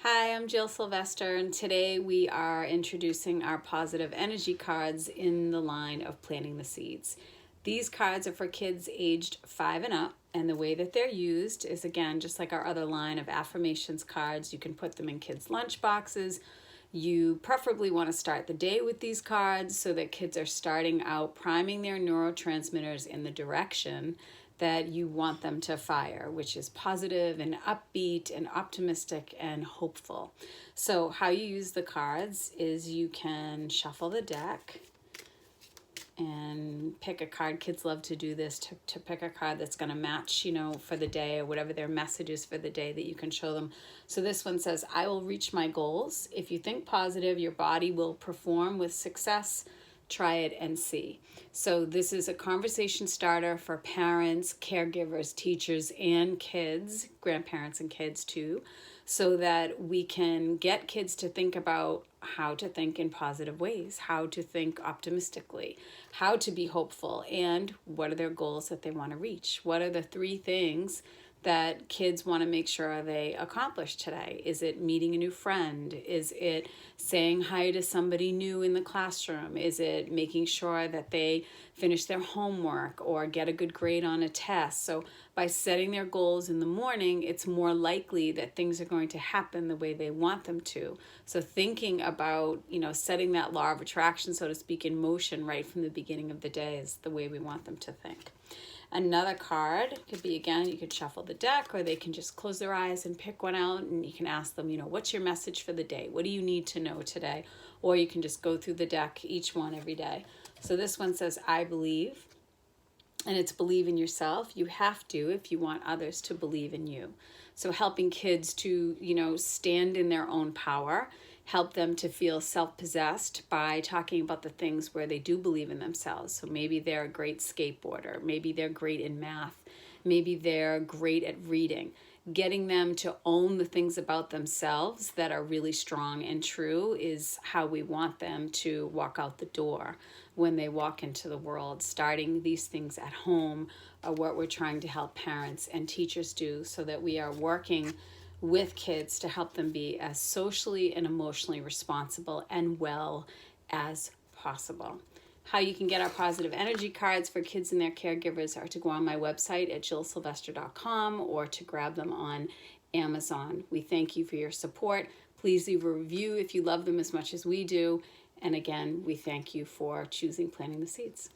Hi, I'm Jill Sylvester, and today we are introducing our positive energy cards in the line of planting the seeds. These cards are for kids aged 5 and up, and the way that they're used is, again, just like our other line of affirmations cards. You can put them in kids' lunch boxes. You preferably want to start the day with these cards so that kids are starting out priming their neurotransmitters in the direction that you want them to fire, which is positive and upbeat and optimistic and hopeful. So how you use the cards is you can shuffle the deck and pick a card. Kids love to do this, to pick a card that's going to match, for the day or whatever their message is for the day that you can show them. So this one says, I will reach my goals. If you think positive, your body will perform with success. Try it and see. So this is a conversation starter for parents, caregivers, teachers, and kids, grandparents and kids too, so that we can get kids to think about how to think in positive ways, how to think optimistically, how to be hopeful, and what are their goals that they want to reach. What are the 3 things that kids want to make sure they accomplish today? Is it meeting a new friend? Is it saying hi to somebody new in the classroom? Is it making sure that they finish their homework or get a good grade on a test? So by setting their goals in the morning, it's more likely that things are going to happen the way they want them to. So thinking about, setting that law of attraction, so to speak, in motion right from the beginning of the day is the way we want them to think. Another card could be, again, you could shuffle the deck, or they can just close their eyes and pick one out, and you can ask them, what's your message for the day? What do you need to know today? Or you can just go through the deck, each one every day. So this one says, I believe, and it's believe in yourself. You have to if you want others to believe in you. So helping kids to, stand in their own power, help them to feel self-possessed by talking about the things where they do believe in themselves. So maybe they're a great skateboarder, maybe they're great in math, maybe they're great at reading. Getting them to own the things about themselves that are really strong and true is how we want them to walk out the door when they walk into the world. Starting these things at home are what we're trying to help parents and teachers do, so that we are working with kids to help them be as socially and emotionally responsible and well as possible. How you can get our positive energy cards for kids and their caregivers are to go on my website at jillsylvester.com or to grab them on Amazon. We thank you for your support. Please leave a review if you love them as much as we do. And again, we thank you for choosing Planting the Seeds.